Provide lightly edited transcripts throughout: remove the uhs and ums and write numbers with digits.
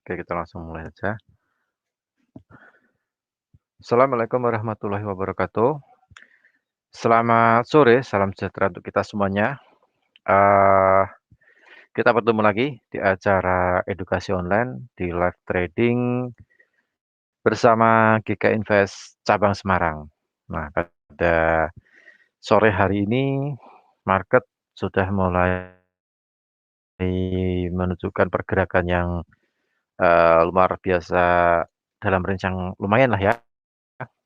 Oke, kita langsung mulai aja. Assalamualaikum warahmatullahi wabarakatuh. Selamat sore, salam sejahtera untuk kita semuanya. Eee, kita bertemu lagi di acara edukasi online di live trading bersama GK Invest cabang Semarang. Nah, pada sore hari ini market sudah mulai menunjukkan pergerakan yang, luar biasa dalam range yang lumayanlah ya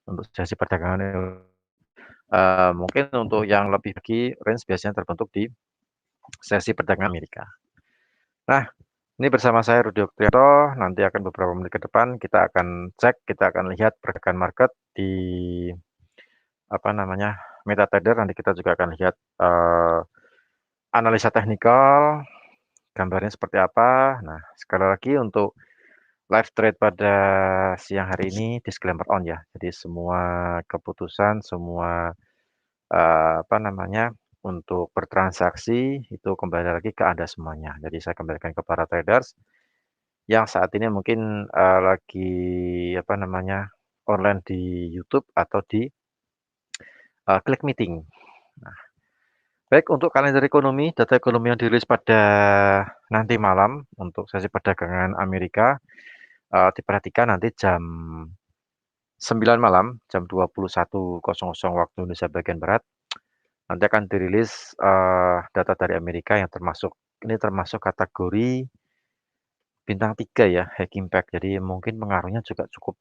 untuk sesi perdagangan ini. Mungkin untuk yang lebih lagi range biasanya terbentuk di sesi perdagangan Amerika. Nah, ini bersama saya Rudi Oktianto, nanti akan beberapa menit ke depan kita akan cek, kita akan lihat pergerakan market di apa namanya, MetaTrader, nanti kita juga akan lihat, analisa teknikal, gambarnya seperti apa. Nah, sekali lagi untuk live trade pada siang hari ini disclaimer on ya. Jadi semua keputusan, semua apa namanya, untuk bertransaksi itu kembali lagi ke Anda semuanya. Jadi saya kembalikan ke para traders yang saat ini mungkin, lagi apa namanya, online di YouTube atau di, Klik Meeting. Nah, baik untuk kalender ekonomi, data ekonomi yang dirilis pada nanti malam untuk sesi perdagangan Amerika, diperhatikan nanti jam 9 malam, jam 21.00 waktu Indonesia bagian barat. Nanti akan dirilis, data dari Amerika yang termasuk kategori bintang 3 ya, high impact. Jadi mungkin pengaruhnya juga cukup,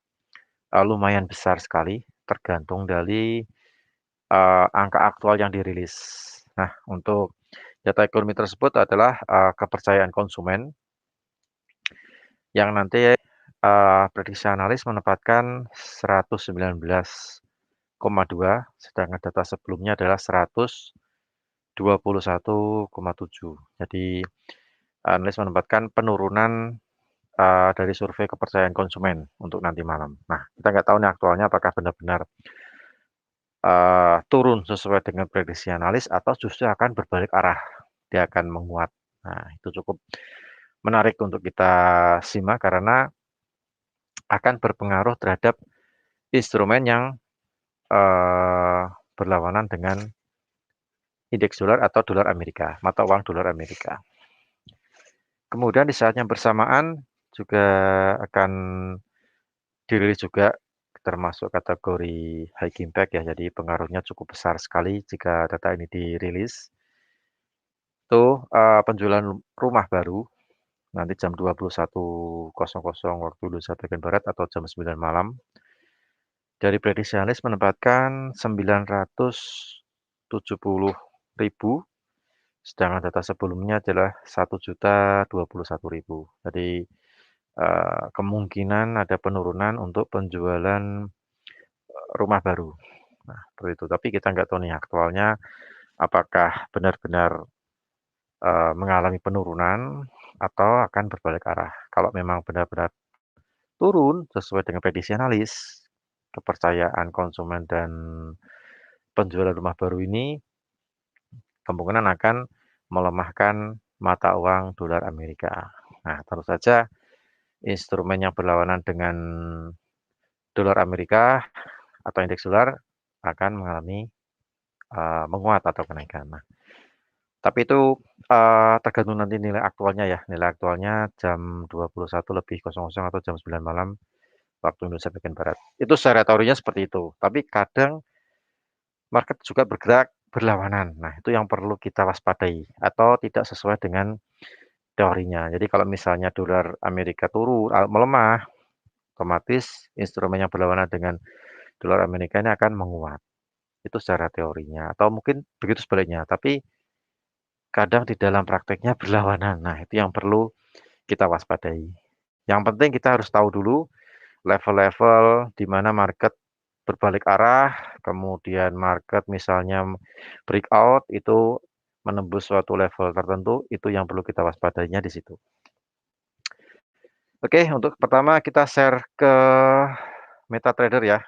lumayan besar sekali, tergantung dari, angka aktual yang dirilis. Nah, untuk data ekonomi tersebut adalah, kepercayaan konsumen yang nanti, prediksi analis menempatkan 119,2, sedangkan data sebelumnya adalah 121,7. Jadi analis menempatkan penurunan, dari survei kepercayaan konsumen untuk nanti malam. Nah, kita nggak tahu nih aktualnya apakah benar-benar, turun sesuai dengan prediksi analis atau justru akan berbalik arah, dia akan menguat. Nah, itu cukup menarik untuk kita simak karena akan berpengaruh terhadap instrumen yang, berlawanan dengan indeks dolar atau dolar Amerika, mata uang dolar Amerika. Kemudian di saat yang bersamaan juga akan dirilis juga termasuk kategori high impact ya, jadi pengaruhnya cukup besar sekali jika data ini dirilis. Itu, penjualan rumah baru nanti jam 21.00 waktu Indonesia bagian barat atau jam 9 malam. Dari prediksi analis menempatkan 970.000, sedangkan data sebelumnya adalah 1.021.000. Jadi, kemungkinan ada penurunan untuk penjualan, rumah baru. Nah, seperti itu. Tapi kita nggak tahu nih aktualnya apakah benar-benar, mengalami penurunan atau akan berbalik arah. Kalau memang benar-benar turun sesuai dengan prediksi analis, kepercayaan konsumen dan penjualan rumah baru ini kemungkinan akan melemahkan mata uang dolar Amerika. Nah, tentu saja instrumen yang berlawanan dengan dolar Amerika atau indeks dolar akan mengalami, menguat atau kenaikan. Nah, tapi itu, tergantung nanti nilai aktualnya ya, nilai aktualnya jam 21.00 atau jam 9 malam waktu Indonesia bagian barat. Itu secara teorinya seperti itu, tapi kadang market juga bergerak berlawanan. Nah, itu yang perlu kita waspadai atau tidak sesuai dengan teorinya. Jadi kalau misalnya dolar Amerika turun, melemah, otomatis instrumen yang berlawanan dengan dolar Amerika ini akan menguat. Itu secara teorinya atau mungkin begitu sebaliknya, tapi kadang di dalam prakteknya berlawanan. Nah, itu yang perlu kita waspadai. Yang penting kita harus tahu dulu level-level di mana market berbalik arah, kemudian market misalnya breakout itu menembus suatu level tertentu, itu yang perlu kita waspadainya di situ. Oke, untuk pertama kita share ke MetaTrader ya.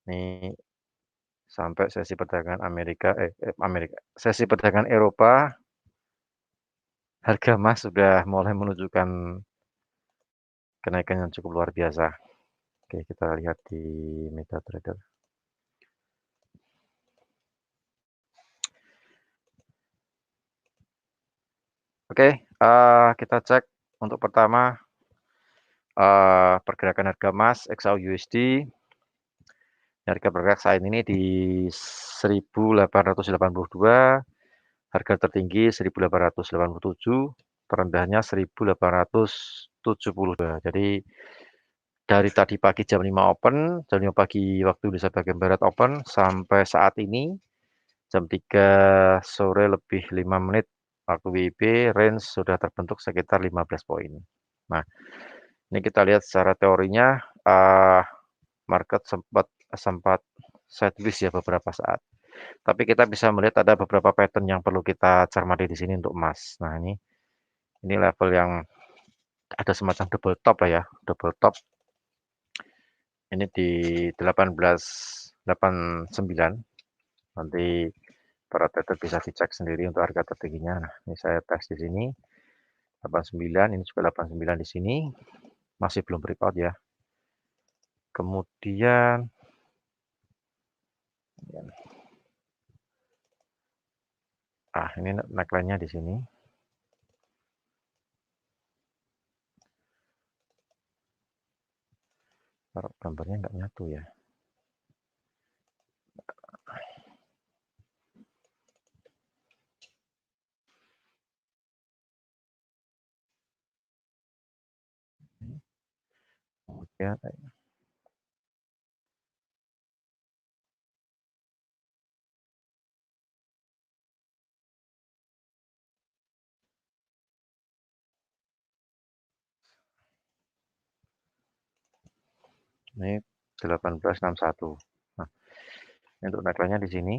Nih sampai sesi perdagangan sesi perdagangan Eropa, harga emas sudah mulai menunjukkan kenaikan yang cukup luar biasa. Oke, kita lihat di MetaTrader. Oke, kita cek untuk pertama pergerakan harga emas XAU USD. Harga bergerak saat ini di 1882, harga tertinggi 1887, terendahnya 1872. Jadi dari tadi pagi jam 5 open, jam 5 pagi waktu Indonesia bagian barat open sampai saat ini jam 3 sore lebih 5 menit waktu WIB, range sudah terbentuk sekitar 15 poin. Nah, ini kita lihat secara teorinya market sempat sempat sideways ya beberapa saat. Tapi kita bisa melihat ada beberapa pattern yang perlu kita cermati di sini untuk emas. Nah, ini level yang ada semacam double top lah ya, double top. Ini di 1889. Nanti para trader bisa dicek sendiri untuk harga tertingginya. Nah, ini saya tes di sini 89, ini juga 89 di sini. Masih belum breakout ya. Kemudian ini neckline-nya di sini. Taruh gambarnya nggak nyatu ya. Kemudian ini 1861. Nah, untuk neckline-nya di sini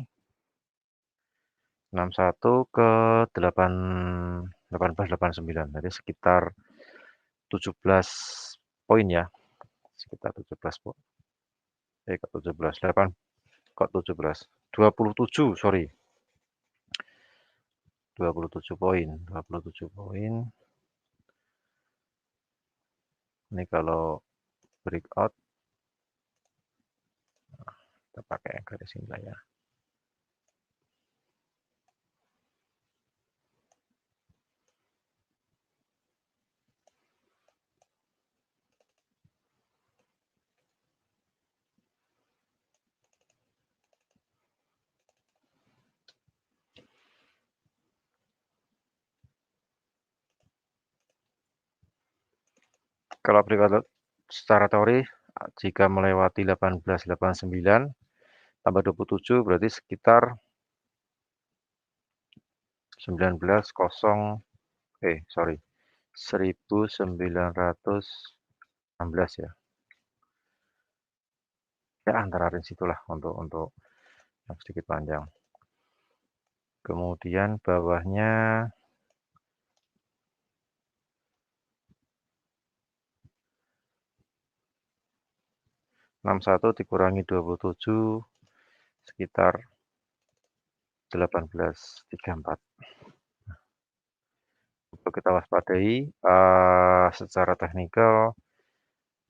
61 ke 1889. Jadi sekitar 17 poin ya. Sekitar 17 poin. Kok 17, 8 kok 17. 27, sorry. 27 poin, 27 poin. Ini kalau breakout kita pakai garis ini lah ya. Kalau breakout secara teori jika melewati 1889 tambah 27 berarti sekitar 19 ya. Ya antara range itulah untuk yang sedikit panjang. Kemudian bawahnya 61 dikurangi 27 sekitar 1834. Untuk kita waspadai secara teknikal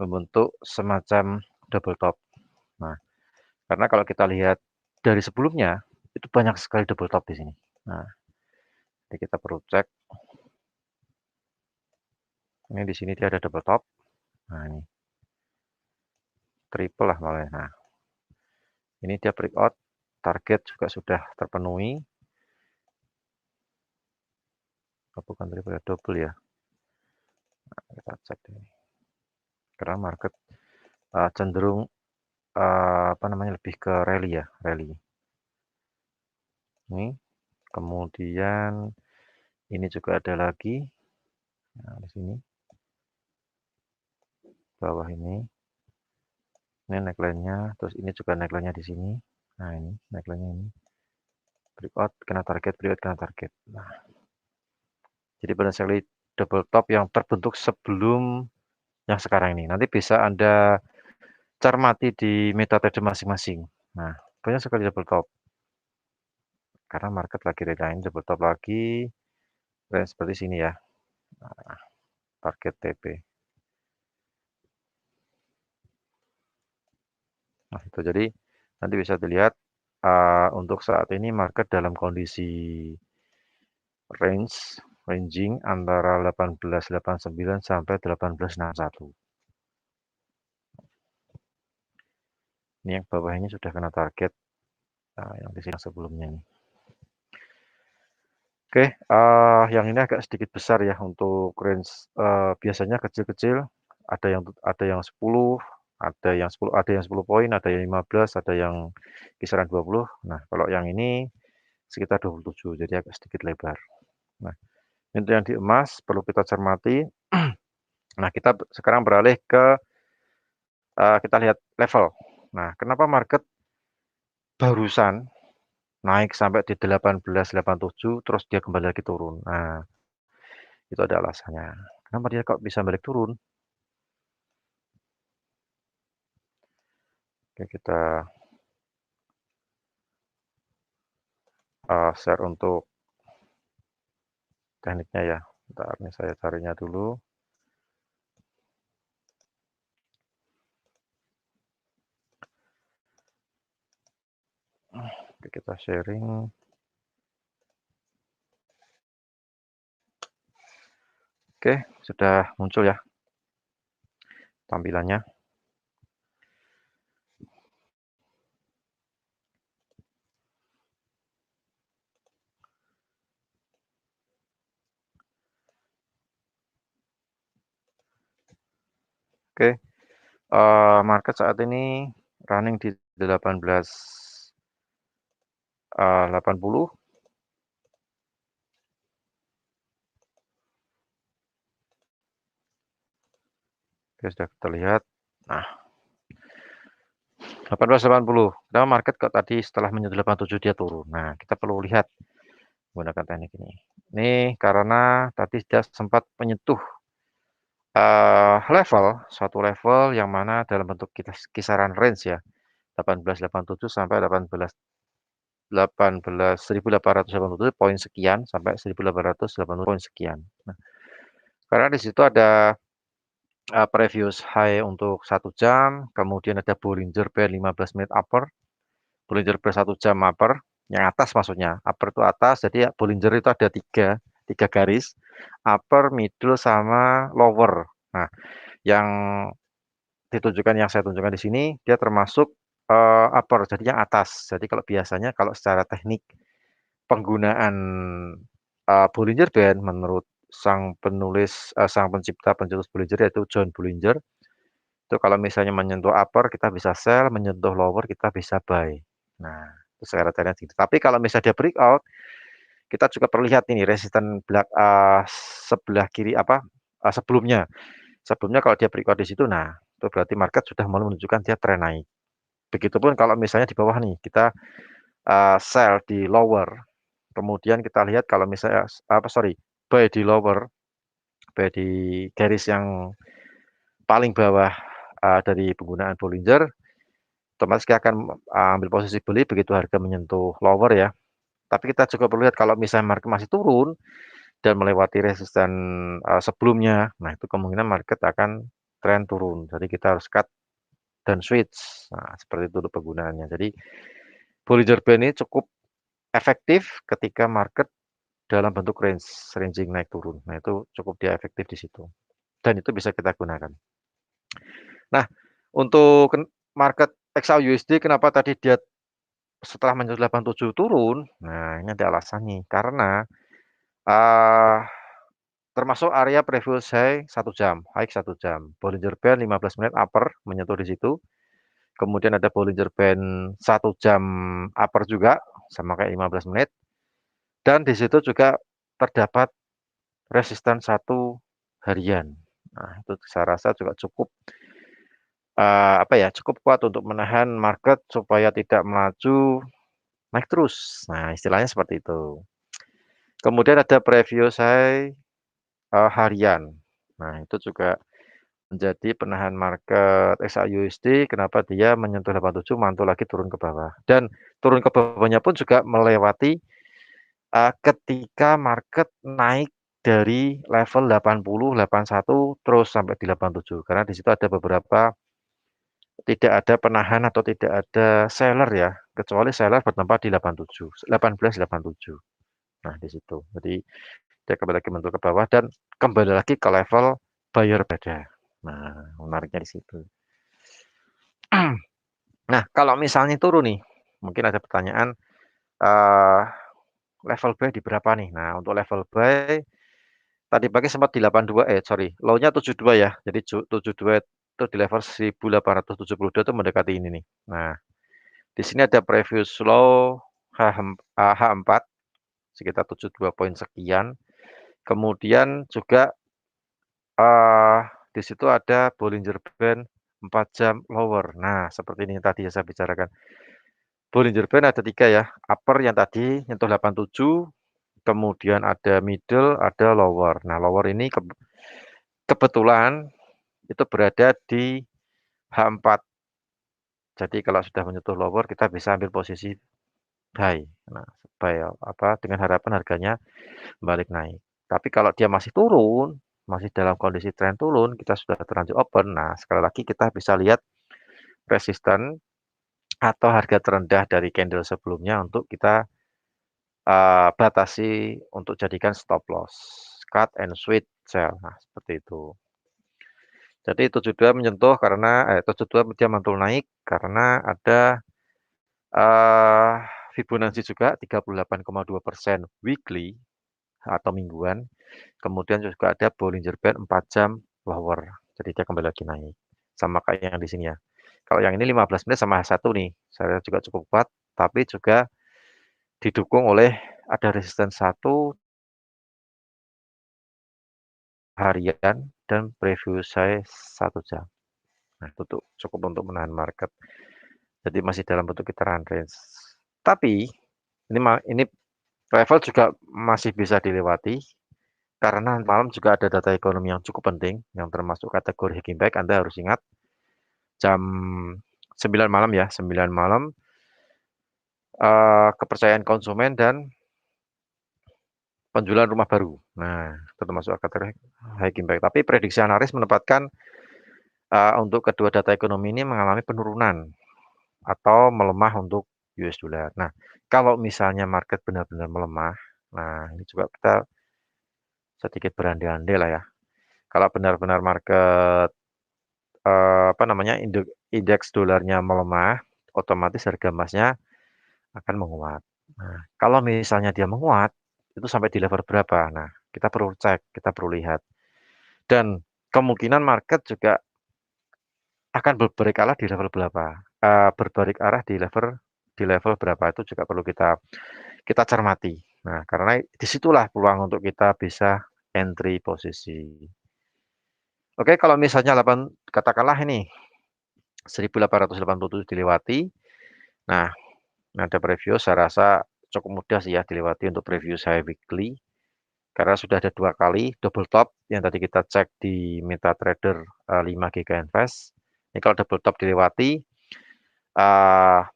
membentuk semacam double top. Nah, karena kalau kita lihat dari sebelumnya itu banyak sekali double top di sini. Nah, jadi kita perlu cek. Ini di sini dia ada double top. Nah, ini triple lah malah. Nah, ini dia breakout, target juga sudah terpenuhi. Oh, bukan triple ya, double ya. Nah, kita cek ini. Karena market cenderung apa namanya lebih ke rally ya, rally. Ini kemudian ini juga ada lagi. Nah, di sini bawah ini neckline-nya, terus ini juga neckline-nya di sini. Nah, ini neckline-nya ini. Breakout kena target, breakout kena target. Nah, jadi banyak sekali double top yang terbentuk sebelum yang sekarang ini. Nanti bisa Anda cermati di MetaTrader masing-masing. Nah, banyak sekali double top. Karena market lagi redain double top lagi. Dan seperti sini ya. Nah, target TP. Nah, itu jadi nanti bisa dilihat, untuk saat ini market dalam kondisi ranging antara 18.89 sampai 18.61. Ini yang bawah ini sudah kena target, yang di sini sebelumnya ini. Oke, yang ini agak sedikit besar ya untuk range, biasanya kecil-kecil, ada yang 10, ada yang 10 poin, ada yang 15, ada yang kisaran 20. Nah, kalau yang ini sekitar 27, jadi agak sedikit lebar. Nah, untuk yang di emas perlu kita cermati. Nah, kita sekarang beralih ke, kita lihat level. Nah, kenapa market barusan naik sampai di 18.87 terus dia kembali lagi turun. Nah, itu ada alasannya. Kenapa dia kok bisa balik turun? Oke, kita share untuk tekniknya ya. Bentar, ini saya carinya dulu. Oke, kita sharing. Oke, sudah muncul ya tampilannya. Oke, market saat ini running di 18.80. Oke, sudah kita lihat. Nah, 18.80. Kenapa market kok tadi setelah menyentuh 87 dia turun? Nah, kita perlu lihat menggunakan teknik ini. Ini karena tadi dia sempat menyentuh suatu level yang mana dalam bentuk kisaran range ya, 18.87 sampai 1.887 poin sekian sampai 1.880 poin sekian. Nah, karena di situ ada previous high untuk 1 jam, kemudian ada Bollinger Band 15 menit upper, Bollinger Band 1 jam upper, yang atas maksudnya, upper itu atas, jadi Bollinger itu ada tiga garis, upper, middle, sama lower. Nah, yang saya tunjukkan di sini, dia termasuk upper, jadi yang atas. Jadi kalau biasanya kalau secara teknik penggunaan Bollinger Band menurut sang pencipta pencetus Bollinger yaitu John Bollinger, itu kalau misalnya menyentuh upper kita bisa sell, menyentuh lower kita bisa buy. Nah, itu syarat-syaratnya gitu. Tapi kalau misalnya dia breakout, kita juga perlu lihat ini resisten sebelah kiri sebelumnya. Sebelumnya kalau dia breakout di situ, nah itu berarti market sudah mulai menunjukkan dia tren naik. Begitupun kalau misalnya di bawah nih kita sell di lower, kemudian kita lihat kalau misalnya buy di lower, buy di garis yang paling bawah dari penggunaan Bollinger, otomatis kita akan ambil posisi beli begitu harga menyentuh lower ya. Tapi kita juga perlu lihat kalau misalnya market masih turun dan melewati resisten sebelumnya, nah itu kemungkinan market akan tren turun. Jadi kita harus cut dan switch. Nah, seperti itu penggunaannya. Jadi Bollinger Band ini cukup efektif ketika market dalam bentuk ranging naik turun. Nah, itu cukup dia efektif di situ. Dan itu bisa kita gunakan. Nah, untuk market XAUUSD kenapa tadi dia setelah menyentuh 87 turun? Nah, ini ada alasannya. Karena termasuk area previous high 1 jam, high 1 jam. Bollinger Band 15 menit upper menyentuh di situ. Kemudian ada Bollinger Band 1 jam upper juga, sama kayak 15 menit. Dan di situ juga terdapat resisten 1 harian. Nah, itu saya rasa juga cukup cukup kuat untuk menahan market supaya tidak melaju naik terus. Nah, istilahnya seperti itu. Kemudian ada previous high harian. Nah, itu juga menjadi penahan market XAUUSD, kenapa dia menyentuh 87 mantul lagi turun ke bawah. Dan turun ke bawahnya pun juga melewati ketika market naik dari level 80, 81 terus sampai di 87. Karena di situ ada beberapa tidak ada penahan atau tidak ada seller ya, kecuali seller bertempat di 87, 1887. Nah, di situ. Jadi dia kembali lagi mentok ke bawah dan kembali lagi ke level buyer beda. Nah, menariknya di situ. Nah, kalau misalnya turun nih, mungkin ada pertanyaan, eee, level buy di berapa nih? Nah, untuk level buy tadi pagi sempat di 82 sorry, low-nya 72 ya. Jadi 72 itu di level 1872 itu mendekati ini nih. Nah, di sini ada previous low H4 sekitar 72 poin sekian. Kemudian juga di situ ada Bollinger Band 4 jam lower. Nah, seperti ini tadi yang saya bicarakan. Bollinger Band ada 3 ya, upper yang tadi nyentuh 87, kemudian ada middle, ada lower. Nah, lower ini kebetulan itu berada di H4. Jadi kalau sudah menyentuh lower kita bisa ambil posisi buy. Nah, buy dengan harapan harganya balik naik. Tapi kalau dia masih turun, masih dalam kondisi tren turun, kita sudah terlanjur open. Nah, sekali lagi kita bisa lihat resisten atau harga terendah dari candle sebelumnya untuk kita batasi untuk jadikan stop loss, cut and switch sell. Nah, seperti itu. Jadi 72 menyentuh karena 72 dia mantul naik karena ada eee, Fibonacci juga 38,2% weekly atau mingguan. Kemudian juga ada Bollinger Band 4 jam lower. Jadi dia kembali lagi naik. Sama kayak yang di sini ya. Kalau yang ini 15 menit sama H1 nih, saya juga cukup kuat, tapi juga didukung oleh ada resisten 1 harian dan preview saya 1 jam. Nah, itu tuh cukup untuk menahan market. Jadi masih dalam bentuk kitaran range. Tapi ini level juga masih bisa dilewati karena malam juga ada data ekonomi yang cukup penting yang termasuk kategori hacking back. Anda harus ingat jam 9 malam ya, 9 malam kepercayaan konsumen dan penjualan rumah baru. Nah, itu termasuk kategori high impact. Tapi prediksi analis menempatkan untuk kedua data ekonomi ini mengalami penurunan atau melemah untuk US dollar. Nah, kalau misalnya market benar-benar melemah, nah ini juga kita sedikit berandai-andai lah ya. Kalau benar-benar market indeks dolarnya melemah, otomatis harga emasnya akan menguat. Nah, kalau misalnya dia menguat, itu sampai di level berapa? Nah, kita perlu cek, kita perlu lihat. Dan kemungkinan market juga akan berbalik arah di level berapa? Berbalik arah di level berapa itu juga perlu kita cermati. Nah, karena disitulah peluang untuk kita bisa entry posisi. Oke, kalau misalnya katakanlah ini 1887 dilewati. Nah, ada preview saya rasa cukup mudah sih ya dilewati untuk preview saya weekly. Karena sudah ada 2 kali double top yang tadi kita cek di MetaTrader 5 GK Invest. Ini kalau double top dilewati,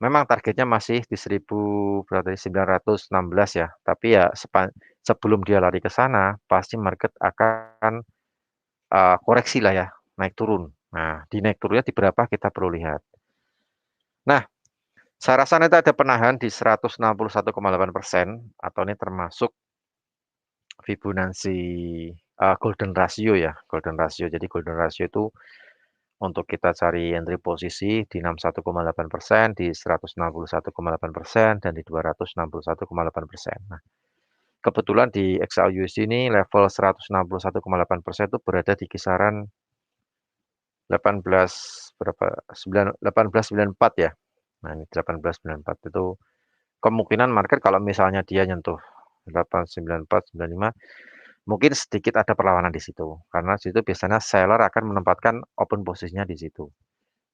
memang targetnya masih di 1916 ya. Tapi ya sebelum dia lari ke sana, pasti market akan koreksi lah ya, naik turun. Nah, di naik turunnya di berapa kita perlu lihat. Nah, saya rasa nanti ada penahan di 161,8% atau ini termasuk Fibonacci golden ratio ya, golden ratio. Jadi golden ratio itu untuk kita cari entry posisi di 61,8%, di 161,8%, dan di 261,8%. Nah, kebetulan di XAUUSD ini level 161,8% itu berada di kisaran 18 berapa 1894 ya. Nah, ini 1894 itu kemungkinan market kalau misalnya dia nyentuh 894, 95 mungkin sedikit ada perlawanan di situ. Karena situ biasanya seller akan menempatkan open posisinya di situ.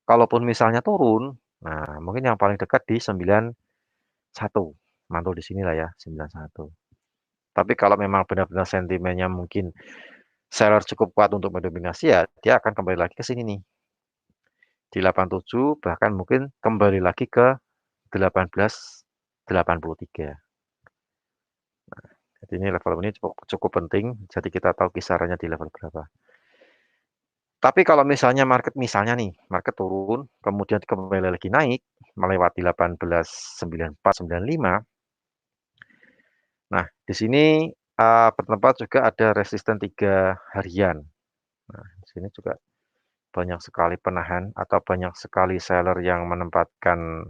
Kalaupun misalnya turun, nah mungkin yang paling dekat di 91. Mantul di sinilah ya, 91. Tapi kalau memang benar-benar sentimennya mungkin seller cukup kuat untuk mendominasi ya, dia akan kembali lagi ke sini nih. Di 87 bahkan mungkin kembali lagi ke 1883. Jadi ini level ini cukup cukup penting, jadi kita tahu kisarannya di level berapa. Tapi kalau misalnya nih, market turun, kemudian kembali lagi naik, melewati 18.94, 95. Nah, di sini, bertempat juga ada resisten 3 harian. Nah, di sini juga banyak sekali penahan atau banyak sekali seller yang menempatkan,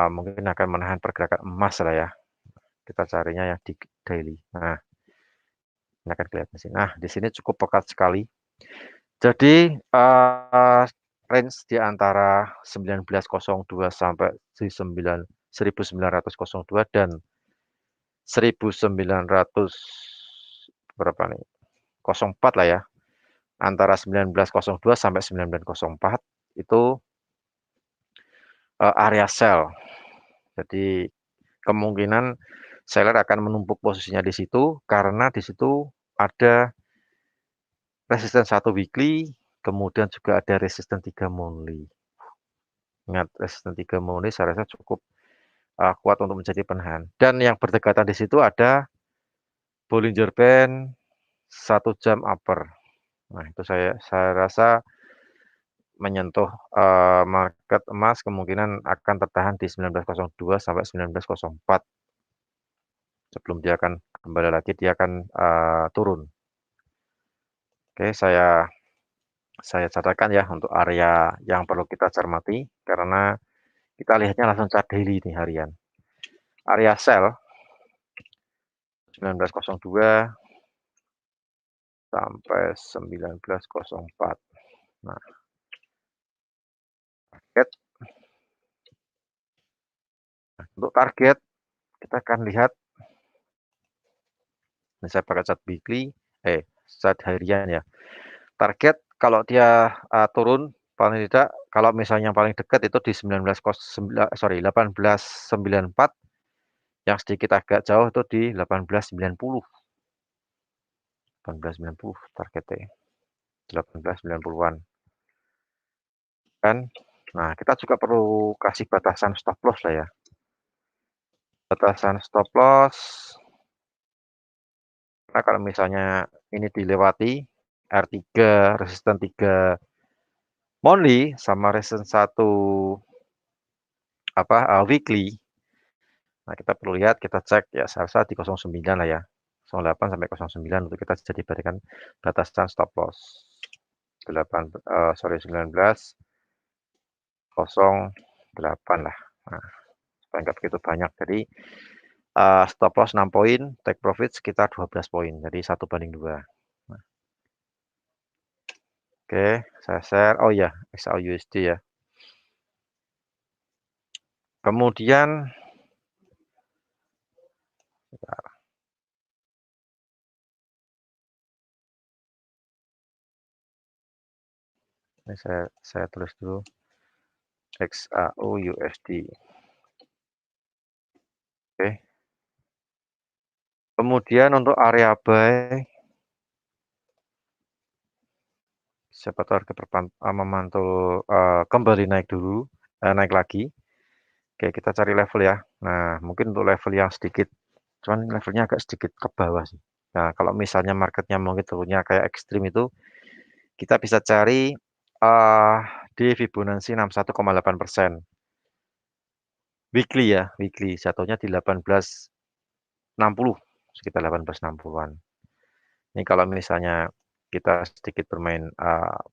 mungkin akan menahan pergerakan emas lah ya. Kita carinya ya di daily. Nah, ini akan kelihatan di sini. Nah, di sini cukup pekat sekali. Jadi, range di antara 19.02 sampai 19.902 dan 1900 berapa nih, 04 lah ya, antara 19.02 sampai 19.04 itu, area sell. Jadi kemungkinan seller akan menumpuk posisinya di situ, karena di situ ada resisten 1 weekly, kemudian juga ada resisten 3 monthly. Ingat resisten 3 monthly saya rasa cukup, kuat untuk menjadi penahan. Dan yang berdekatan di situ ada Bollinger Band 1 jam upper. Nah, itu saya rasa menyentuh, market emas kemungkinan akan tertahan di 19.02 sampai 19.04. Sebelum dia akan kembali lagi, dia akan, turun. Oke, saya catatkan ya untuk area yang perlu kita cermati, karena kita lihatnya langsung chart daily nih harian. Area sell 19.02 sampai 19.04. Nah, target untuk target kita akan lihat, ini saya pakai chart weekly, chart harian ya. Target kalau dia, turun paling tidak kalau misalnya yang paling dekat itu di 18.94, yang sedikit agak jauh itu di 18.90. 18.90 targetnya, 18.90-an kan. Nah, kita juga perlu kasih batasan stop loss lah ya. Batasan stop loss, karena kalau misalnya ini dilewati R3, resisten 3 monthly sama resisten 1 weekly. Nah, kita perlu lihat, kita cek ya, saya rasa di 09 lah ya. 08 sampai 09 untuk kita jadikan batasan stop loss. 19.08 lah. Nah, supaya nggak begitu banyak. Jadi stop loss 6 poin, take profit sekitar 12 poin. Jadi 1/2. Nah, oke, saya share. Oh ya, XAUUSD ya. Kemudian ini saya tulis dulu XAUUSD. Oke. Kemudian untuk area buy, siapa tahu harga memantul, kembali naik dulu, naik lagi. Oke, kita cari level ya. Nah, mungkin untuk level yang sedikit, cuman levelnya agak sedikit ke bawah sih. Nah, kalau misalnya marketnya mungkin turunnya kayak ekstrim itu, kita bisa cari, di Fibonacci 61,8%. Weekly ya, weekly jatuhnya di 18.60, sekitar 18.60-an. Ini kalau misalnya kita sedikit bermain,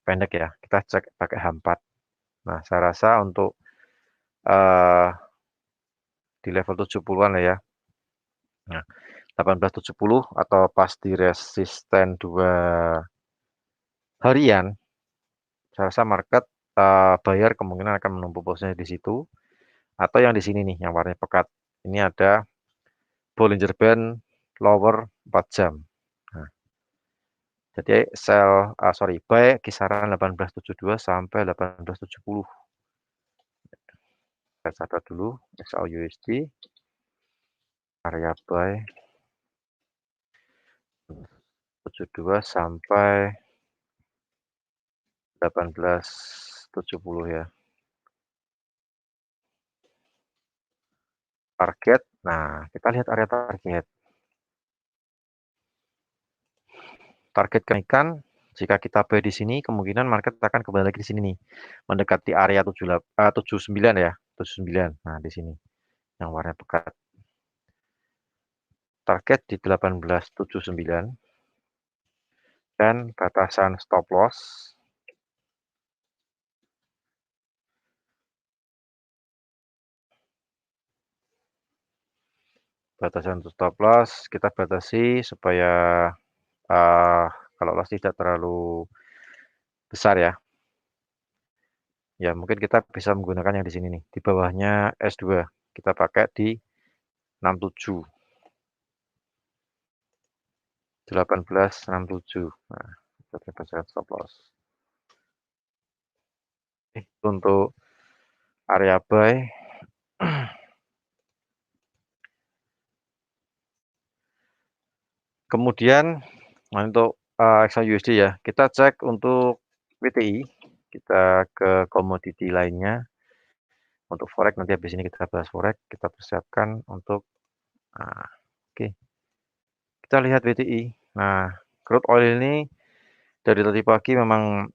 pendek ya, kita cek pakai H4. Nah, saya rasa untuk, di level 70-an lah ya. Nah, 1870 atau pas di resisten 2 harian, saya rasa market, buyer kemungkinan akan menumpuk posisinya di situ, atau yang di sini nih, yang warnanya pekat. Ini ada Bollinger Band lower 4 jam. Nah, jadi buy kisaran 1872 sampai 1870. Saya catat dulu, XAUUSD, area buy 72 sampai 1870 ya. Target, nah kita lihat area target. Target kenaikan Jika kita buy di sini, kemungkinan market akan kembali lagi di sini nih, mendekati area 79 ya, 79. Nah, di sini yang warna pekat. Target di 1879 dan batasan stop loss untuk stop loss kita batasi supaya uh, kalau loss tidak terlalu besar ya. Ya, mungkin kita bisa menggunakan yang di sini nih. Di bawahnya S2. Kita pakai di 67. 1867. Nah, kita baca stop loss. Untuk area buy kemudian untuk XAUSD ya, kita cek untuk WTI, kita ke komoditi lainnya. Untuk forex nanti habis ini kita bahas forex, kita persiapkan untuk oke. Kita lihat WTI. Nah, crude oil ini dari tadi pagi memang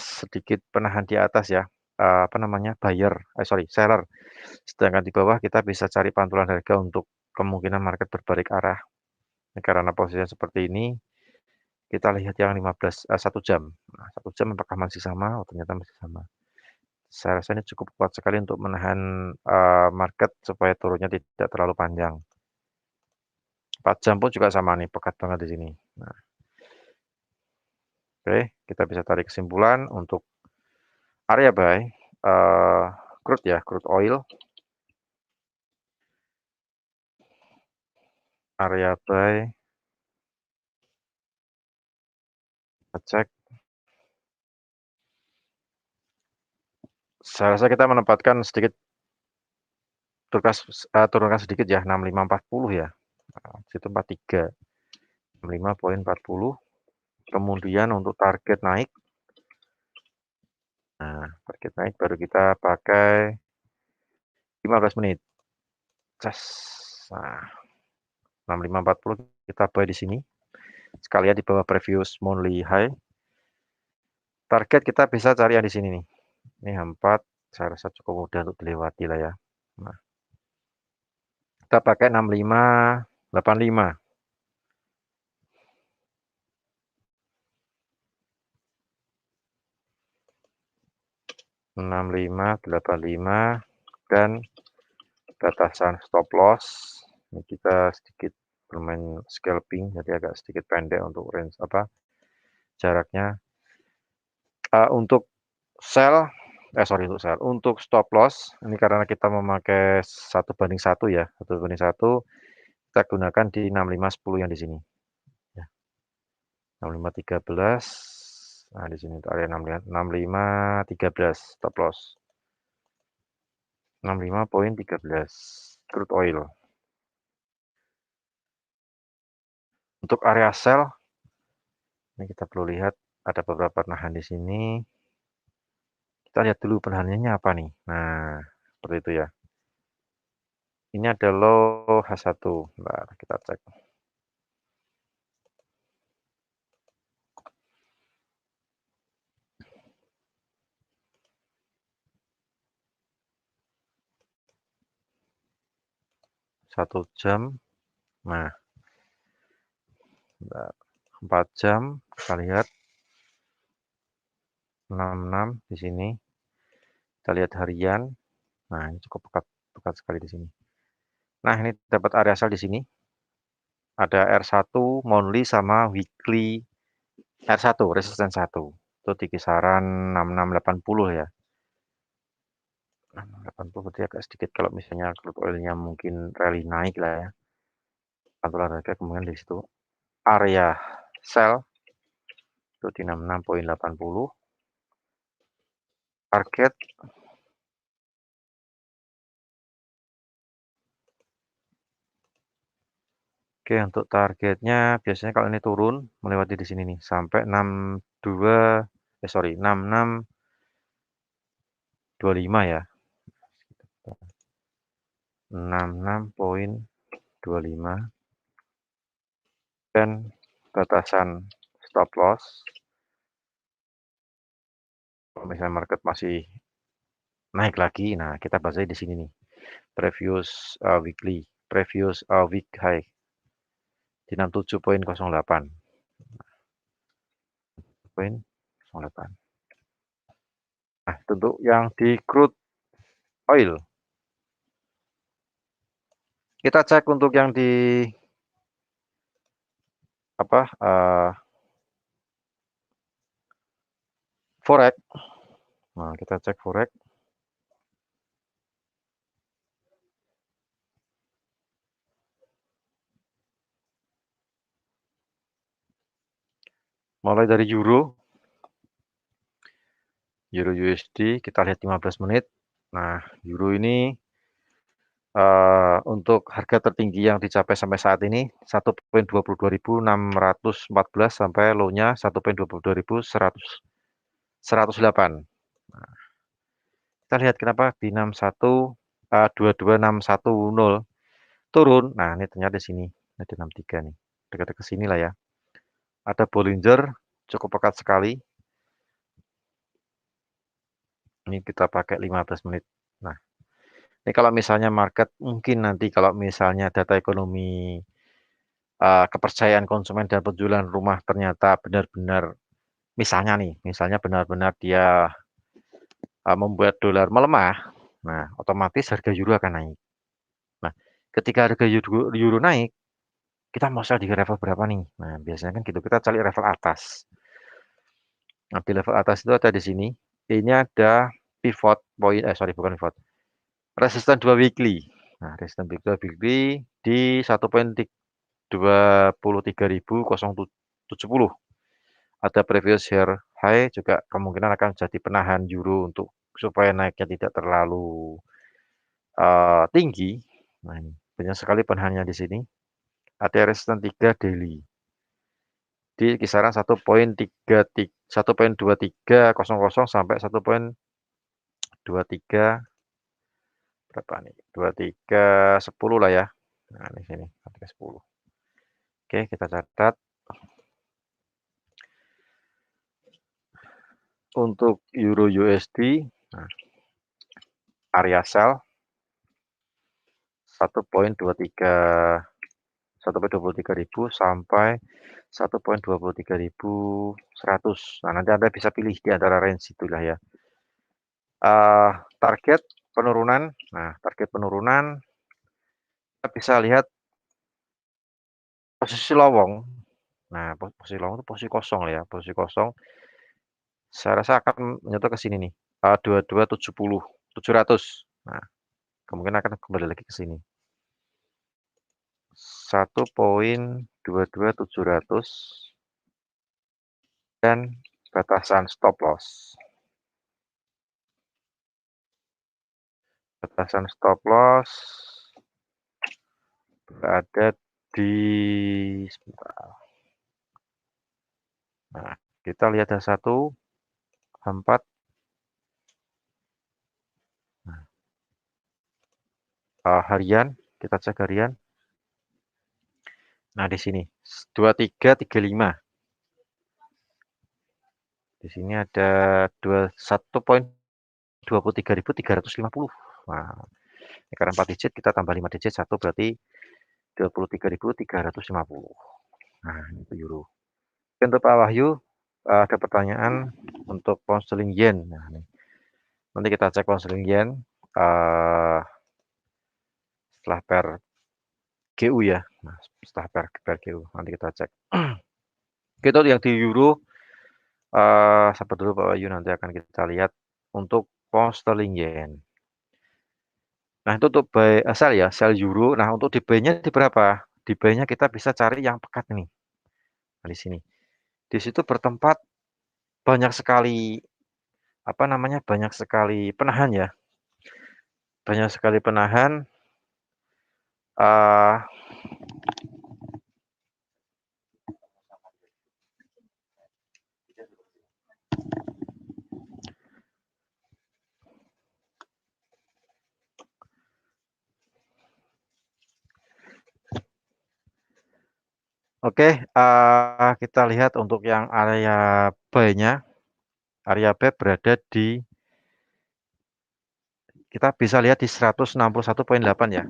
sedikit penahan di atas ya. Apa namanya? Seller. Sedangkan di bawah kita bisa cari pantulan harga untuk kemungkinan market berbalik arah. Karena posisinya seperti ini, kita lihat yang 1 jam. Nah, 1 jam apakah masih sama? Oh, ternyata masih sama. Saya rasa ini cukup kuat sekali untuk menahan market supaya turunnya tidak terlalu panjang. 4 jam pun juga sama nih, pekat banget di sini. Nah, oke, kita bisa tarik kesimpulan untuk area buy, crude oil. Area buy, kita cek. Saya rasa kita menempatkan sedikit turunkan sedikit ya, 6540 ya. Nah, situ 43. 65.40. Kemudian untuk target naik. Nah, target naik baru kita pakai 15 menit. Cas. Nah, 6540 kita buy di sini. Sekalian di bawah previous monthly high. Target kita bisa cari yang di sini nih. Ini 4, saya rasa cukup mudah untuk dilewati lah ya. Nah, kita pakai 6585. 6585 dan batasan stop loss. Ini kita sedikit bermain scalping, jadi agak sedikit pendek untuk range jaraknya. Untuk untuk stop loss ini karena kita memakai 1:1 ya, 1:1 kita gunakan di 6510 yang di sini. Ya. 6513. Nah, di sini untuk area 6513 stop loss. 65.13 crude oil. Untuk area sell ini kita perlu lihat ada beberapa penahan di sini. Kita lihat dulu penahannya apa nih. Nah, seperti itu ya. Ini ada low H1. Bentar, kita cek. Satu jam. Nah, bentar. 4 jam. Kita lihat 66 di sini. Kita lihat harian. Nah, ini cukup pekat sekali di sini. Nah, ini dapat area sell di sini. Ada R1 monthly sama weekly R1 resistance 1. Itu di kisaran 6680 ya. 80 berarti agak sedikit kalau misalnya crude oilnya mungkin rally naik lah ya. Pantulan harga kemudian di situ area sell itu di 66.80. Target oke, untuk targetnya biasanya kalau ini turun melewati di sini nih sampai 6625 ya. 66.25 dan batasan stop loss Kalau misalnya market masih naik lagi, nah kita bahasnya di sini nih, previous week high di 67,08. Poin 08. Nah, untuk yang di crude oil, kita cek untuk yang di apa forex. Nah, kita cek forex. Mulai dari euro USD, kita lihat 15 menit. Nah, euro ini untuk harga tertinggi yang dicapai sampai saat ini 1,22.614 sampai low-nya 1,22.108. Nah, kita lihat kenapa di 22.610 turun. Nah, ini ternyata di sini ada 63 nih. Dekat-dekat ke sini lah ya. Ada Bollinger cukup pekat sekali. Ini kita pakai 15 menit. Nah, ini kalau misalnya market mungkin nanti kalau misalnya data ekonomi kepercayaan konsumen dan penjualan rumah ternyata benar-benar misalnya benar-benar dia membuat dolar melemah, nah otomatis harga euro akan naik. Nah, ketika harga euro naik, kita mau sell di level berapa nih? Nah, biasanya kan gitu, kita cari level atas. Nah, di level atas itu ada di sini. Ini ada pivot point, bukan pivot, resisten 2 weekly. Nah, resisten 2 weekly di 1,23.070. Ada previous year high juga kemungkinan akan jadi penahan euro untuk supaya naiknya tidak terlalu tinggi. Nah, ini banyak sekali penahannya di sini. Ada resisten 3 daily di kisaran 1,2300 sampai 1,23 berapa nih? 2310 lah ya. Nah, di sini 2310. Oke, kita catat. Untuk euro USD, nah, area sell 1,23.000 sampai 1,23.100. Nah, nanti Anda bisa pilih di antara range itulah ya. Target penurunan. Nah, target penurunan kita bisa lihat posisi lowong. Nah, posisi lowong itu posisi kosong ya, posisi kosong. Saya rasa akan menyentuh ke sini nih, 2270, 700. Nah, kemungkinan akan kembali lagi ke sini. 1,22700 dan batasan stop loss. Batasan stop loss berada di sebentar. Nah, kita lihat ada 1, 4. Nah, harian, kita cek harian. Nah, di sini 2335. Di sini ada 1,23.350. Nah, karena 4 digit kita tambah 5 digit 1 berarti 23.350. Nah, itu euro. Untuk Pak Wahyu ada pertanyaan untuk pound sterling yen. Nah, nanti kita cek pound sterling yen setelah per GU ya. Nah, setelah per GU nanti kita cek. Kita yang di euro sabar dulu Pak Wahyu, nanti akan kita lihat untuk pound sterling yen. Nah, itu untuk buy sell ya, sell euro. Nah, untuk di buy-nya di berapa? Di buy-nya kita bisa cari yang pekat nih. Nah, di sini. Di situ bertempat banyak sekali banyak sekali penahan ya. Banyak sekali penahan. Oke, kita lihat untuk yang area buy-nya area buy berada di, kita bisa lihat di 161,8 ya.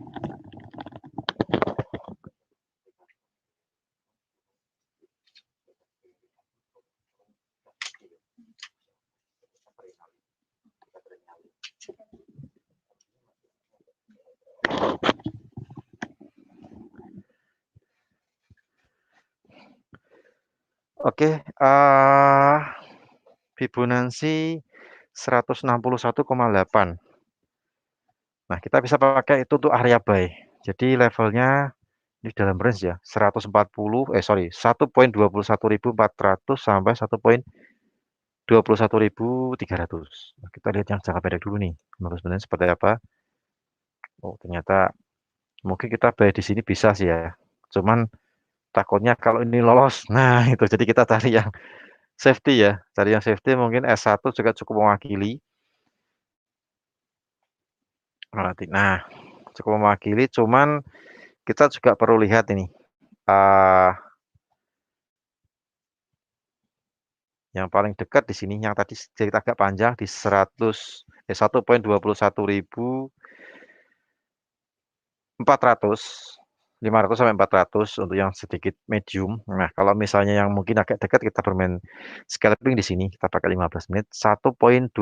Oke, Fibonacci 161,8. Nah, kita bisa pakai itu untuk area buy. Jadi levelnya ini dalam range ya, 1.21.400 sampai 1.21.300. Nah, kita lihat yang jangka pendek dulu nih, sebenarnya seperti apa. Oh, ternyata mungkin kita buy di sini bisa sih ya. Cuman takutnya kalau ini lolos, nah itu jadi kita cari yang safety ya. Cari yang safety mungkin S1 juga cukup mewakili. Nah, cukup mewakili, cuman kita juga perlu lihat ini. Yang paling dekat di sini, yang tadi cerita agak panjang di 1.21.400, 500 sampai 400 untuk yang sedikit medium. Nah, kalau misalnya yang mungkin agak dekat kita bermain scalping di sini, kita pakai 15 menit 1.22.000,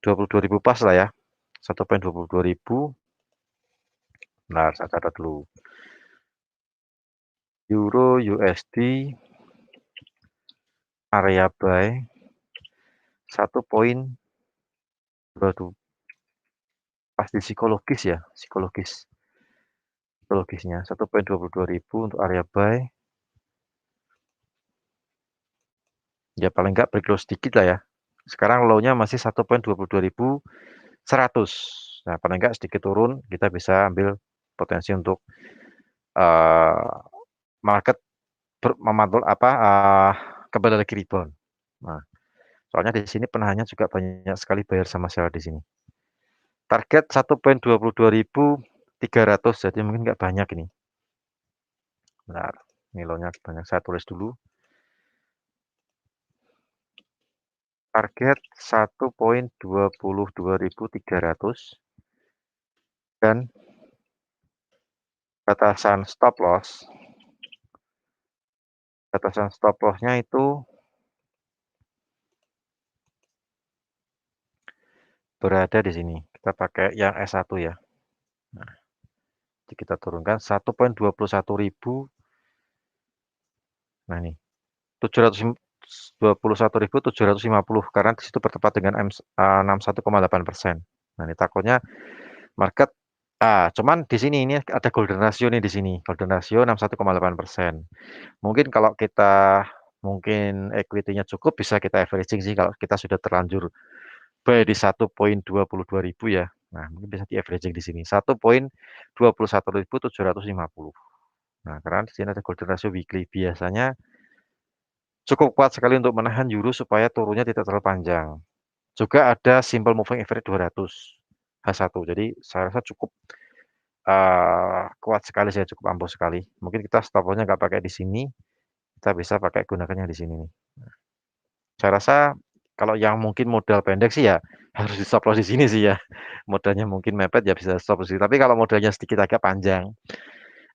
22.000 pas lah ya. 1.22.000. Nah, saya catat dulu. Euro USD area buy 1.22, pasti psikologis ya, psikologisnya 1.22.000 untuk area buy. Ya paling nggak break low sedikit lah ya. Sekarang low-nya masih 1.22.100. Nah, paling nggak sedikit turun, kita bisa ambil potensi untuk market memantul kembali lagi rebound. Nah, soalnya di sini penahannya juga banyak sekali buyer sama seller di sini. Target 1.22.300, jadi mungkin nggak banyak ini. Benar, ini low-nya banyak, saya tulis dulu. Target 1.22.300 dan batasan stop loss-nya itu berada di sini. Kita pakai yang S1 ya. Nah, kita turunkan 1.21.000. Nah, ini 721.750 karena di situ bertepat dengan 61,8%. Nah, ini takutnya market cuman di sini ini ada golden ratio nih di sini. Golden ratio 61,8%. Mungkin kalau kita equity-nya cukup bisa kita averaging sih kalau kita sudah terlanjur buy di 1.22.000 ya. Nah, mungkin bisa di averaging di sini 1.21.750. Nah, karena di sini ada golden ratio weekly, biasanya cukup kuat sekali untuk menahan euro supaya turunnya tidak terlalu panjang. Juga ada simple moving average 200 H1. Jadi saya rasa cukup kuat sekali, saya cukup ampuh sekali. Mungkin kita stop loss-nya nggak pakai di sini, kita bisa pakai gunakannya di sini nih. Saya rasa kalau yang mungkin modal pendek sih ya harus di stop loss di sini sih ya. Modalnya mungkin mepet ya bisa stop loss. Tapi kalau modalnya sedikit agak panjang,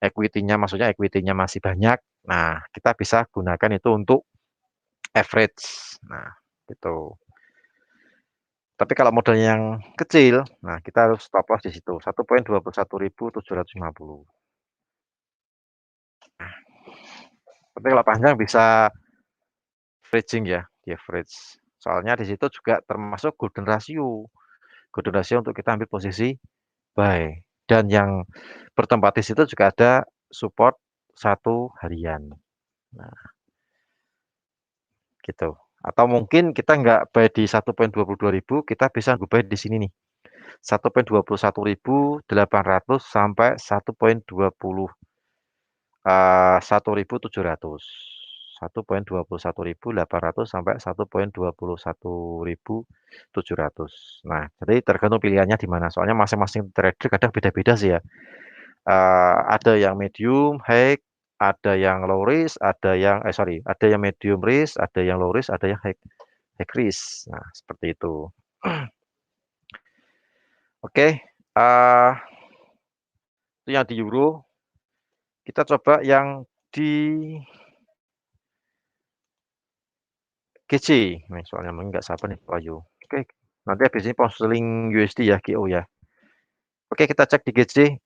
maksudnya equity-nya masih banyak. Nah, kita bisa gunakan itu untuk average. Nah, gitu. Tapi kalau modalnya yang kecil, nah kita harus stop loss di situ 1.21.750. Nah, tapi kalau panjang bisa averaging ya, di average. Soalnya di situ juga termasuk golden ratio. Golden ratio untuk kita ambil posisi buy. Dan yang bertempat di situ juga ada support 1 harian. Nah, gitu. Atau mungkin kita nggak buy di 1.22.000, kita bisa buy di sini nih. 1.21.800 sampai 1.700. 1.21.800 sampai 1.21.700. Nah, jadi tergantung pilihannya di mana. Soalnya masing-masing trader kadang beda-beda sih ya. Ada yang medium, high, ada yang low risk, ada yang ada yang medium risk, ada yang low risk, ada yang high risk. Nah, seperti itu. Oke, itu yang di euro. Kita coba yang di GC. Nih, soalnya mungkin nggak sabar nih Pak Ayu. Oke, nanti habis ini pound sterling USD ya, GO ya. Oke, kita cek di GC.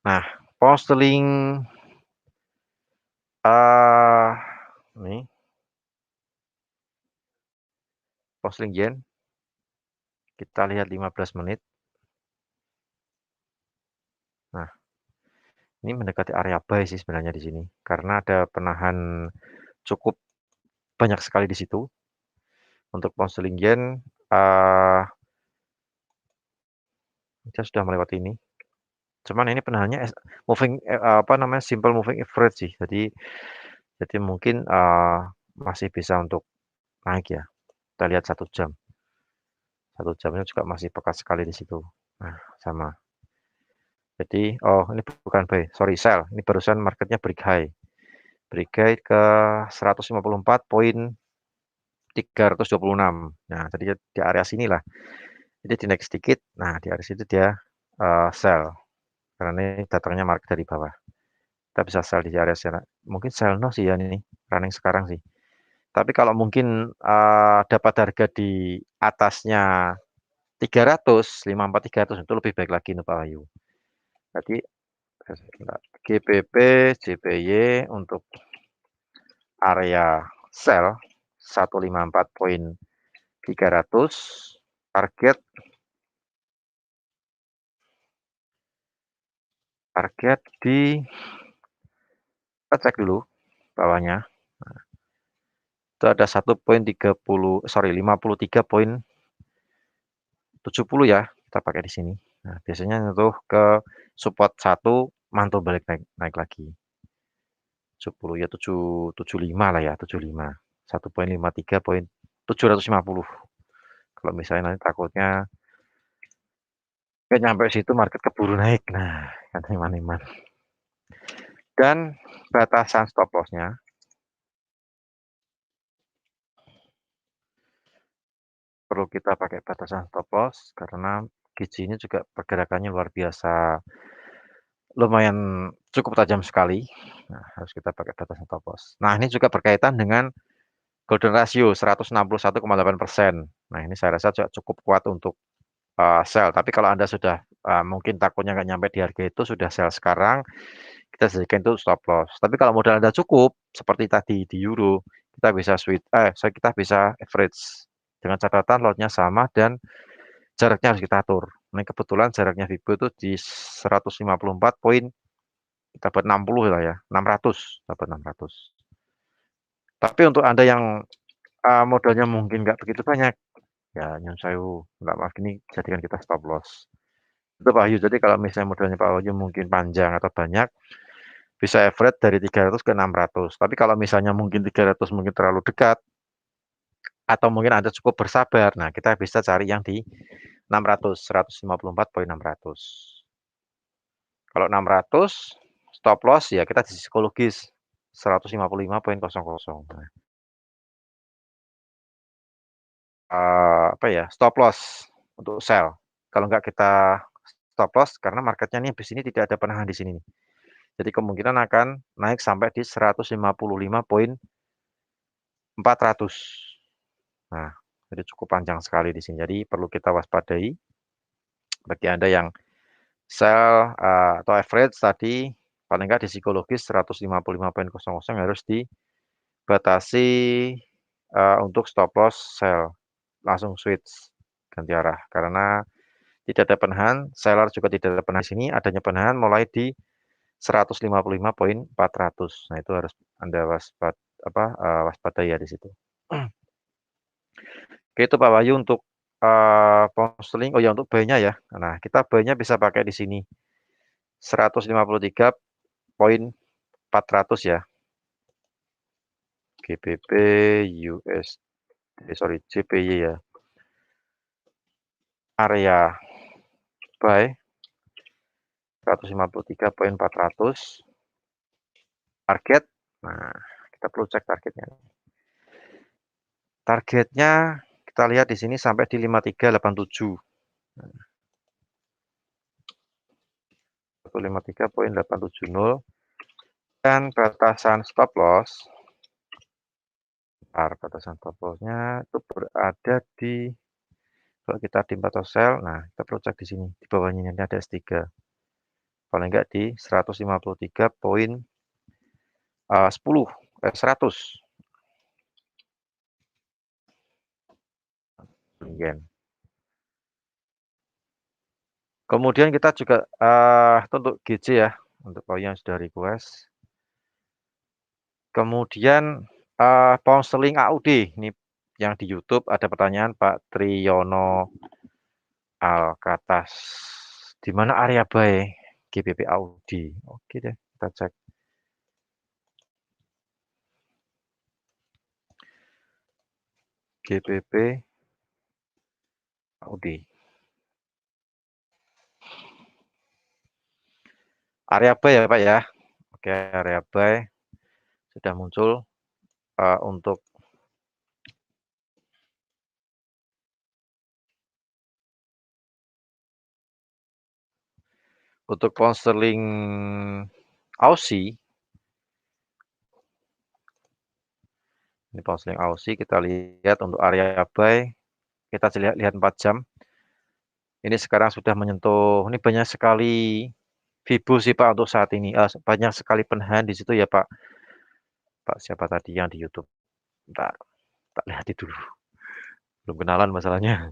Nah, pound sterling nih, pound sterling yen. Kita lihat 15 menit. Nah, ini mendekati area buy sih sebenarnya di sini, karena ada penahan cukup banyak sekali di situ. Untuk pound sterling yen, kita sudah melewati ini. Cuman ini penahannya simple moving average sih. Jadi mungkin, masih bisa untuk naik ya. Kita lihat 1 jam. 1 jamnya juga masih pekat sekali di situ. Nah, sama. Jadi, ini bukan buy, sorry sell. Ini barusan marketnya break high. Break high ke 154.326. Nah, tadi di area sinilah. Jadi dinaik sedikit. Nah, di area situ dia sell. Karena ini datangnya market dari bawah. Kita bisa sell di area sana. Mungkin sell no sih ya ini running sekarang sih. Tapi kalau mungkin dapat harga di atasnya 300, 54.300 itu lebih baik lagi nih Pak Wahyu. Jadi GBP, JPY untuk area sell 154.300, target di kita cek dulu bawahnya. Nah, itu ada 53.70 ya, kita pakai di sini. Nah, biasanya nyentuh ke support 1, mantul balik naik lagi. 70 ya 775 lah ya, 75. 1.53.750. Kalau misalnya nanti takutnya nggak nyampe situ market keburu naik. Nah, kan iman-iman. Dan batasan stop loss-nya perlu kita pakai batasan stop loss karena GC ini juga pergerakannya luar biasa, lumayan cukup tajam sekali. Nah, harus kita pakai batasan stop loss. Nah, ini juga berkaitan dengan golden ratio 161,8%. Nah, ini saya rasa juga cukup kuat untuk sell. Tapi kalau Anda sudah mungkin takutnya nggak nyampe di harga itu, sudah sell sekarang, kita jadikan itu stop loss. Tapi kalau modal Anda cukup, seperti tadi di euro, kita bisa average dengan catatan lotnya sama dan jaraknya harus kita atur. Ini kebetulan jaraknya Vibo itu di 154 poin, dapat 60 lah ya, 600, dapat 600. Tapi untuk Anda yang modalnya mungkin nggak begitu banyak, ya nyun sewu, nggak maaf gini, jadikan kita stop loss. Itu Pak Wahyu, jadi kalau misalnya modalnya Pak Wahyu mungkin panjang atau banyak, bisa average dari 300 ke 600. Tapi kalau misalnya mungkin 300 mungkin terlalu dekat, atau mungkin Anda cukup bersabar, nah kita bisa cari yang di 600, 154.600. Kalau 600, stop loss ya kita di psikologis 155.00. Nah, apa ya, stop loss untuk sell. Kalau nggak kita stop loss karena marketnya nih di sini tidak ada penahan di sini nih. Jadi kemungkinan akan naik sampai di 155.400. Nah, jadi cukup panjang sekali di sini. Jadi perlu kita waspadai bagi Anda yang sell atau average tadi paling nggak di psikologis 155.00 harus dibatasi untuk stop loss sell. Langsung switch ganti arah karena tidak ada penahan, seller juga tidak ada penahan di sini, adanya penahan mulai di 155.400. Nah, itu harus Anda waspadai ya di situ. Oke, itu Pak Wahyu untuk pound sterling. Oh ya, untuk buy-nya ya. Nah, kita buy-nya bisa pakai di sini. 153.400 ya. GBP JPY ya. Area buy 153.400 target. Nah, kita perlu cek targetnya. Targetnya kita lihat di sini sampai di 5387. 153.870 dan batasan stop loss. Batasan stop loss-nya itu berada di, kalau kita di atau sell, nah kita perlu cek di sini di bawahnya ini ada S3. Paling enggak di 153.10 100. Kemudian kita juga itu untuk GC ya, untuk yang sudah request. Kemudian pound sterling AUD ini yang di YouTube ada pertanyaan Pak Triyono Alkatas. Di mana area buy GBP AUD? Oke deh, kita cek. GBP AUD. Area buy ya Pak ya. Oke, area buy sudah muncul untuk pound sterling Aussie. Ini pound sterling Aussie kita lihat untuk area buy. Kita lihat 4 jam. Ini sekarang sudah menyentuh, ini banyak sekali Fibo sih Pak untuk saat ini. Banyak sekali penahan di situ ya Pak. Pak siapa tadi yang di YouTube? Bentar, tak lihat dulu. Belum kenalan masalahnya.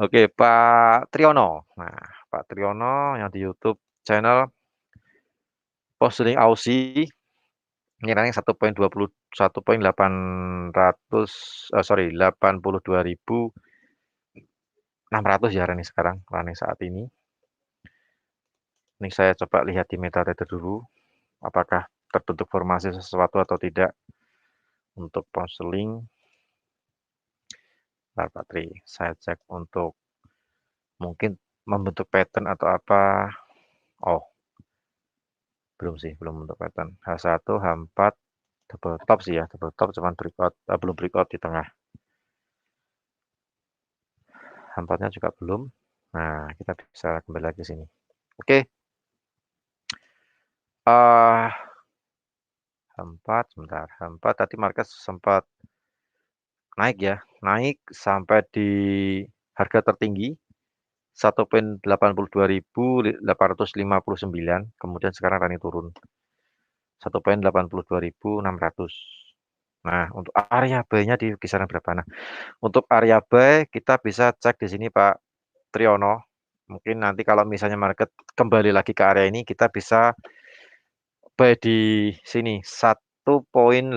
Oke, Pak Triyono. Nah, Pak Triyono yang di YouTube channel pound sterling Aussie. Ini ranking 82.600 ya ranking sekarang, ranking saat ini. Ini saya coba lihat di MetaTrader dulu, apakah terbentuk formasi sesuatu atau tidak untuk pound sterling. Nah, Pak Tri, saya cek untuk mungkin membentuk pattern atau apa. Oh, belum sih, belum membentuk pattern. H1, H4, double top sih ya, double top cuman breakout, belum breakout di tengah. H4-nya juga belum. Nah, kita bisa kembali lagi sini. Oke. H4 sebentar. H4 tadi market sempat naik ya, naik sampai di harga tertinggi 1.82.859, kemudian sekarang running turun 1.82.600. Nah, untuk area buy-nya di kisaran berapa? Nah, untuk area buy kita bisa cek di sini Pak Triyono. Mungkin nanti kalau misalnya market kembali lagi ke area ini, kita bisa buy di sini 1.80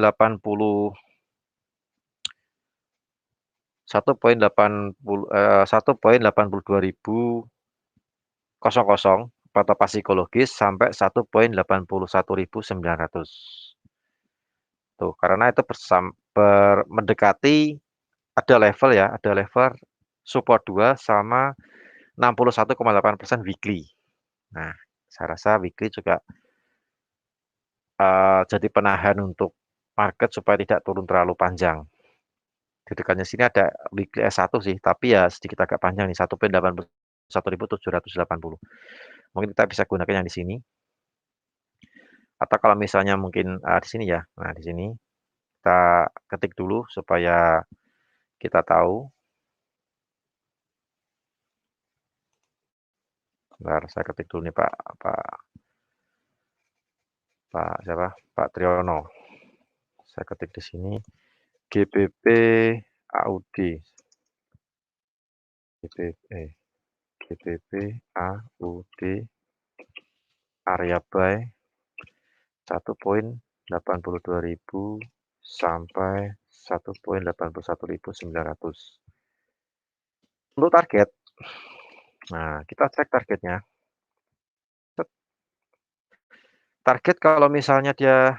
1.82.000 patapa psikologis sampai 1.81.900. Tuh, karena itu mendekati ada level ya, ada level support 2 sama 61,8% weekly. Nah, saya rasa weekly juga jadi penahan untuk market supaya tidak turun terlalu panjang. Di dekatnya sini ada weekly S1 sih, tapi ya sedikit agak panjang nih, 1.81.780. Mungkin kita bisa gunakan yang di sini. Atau kalau misalnya mungkin di sini ya. Nah, di sini kita ketik dulu supaya kita tahu. Bentar, saya ketik dulu nih Pak siapa? Pak Triyono. Saya ketik di sini GBP AUD. GBP AUD area buy 1.82.000 sampai 1.81.900. Untuk target, nah kita cek targetnya. Target kalau misalnya dia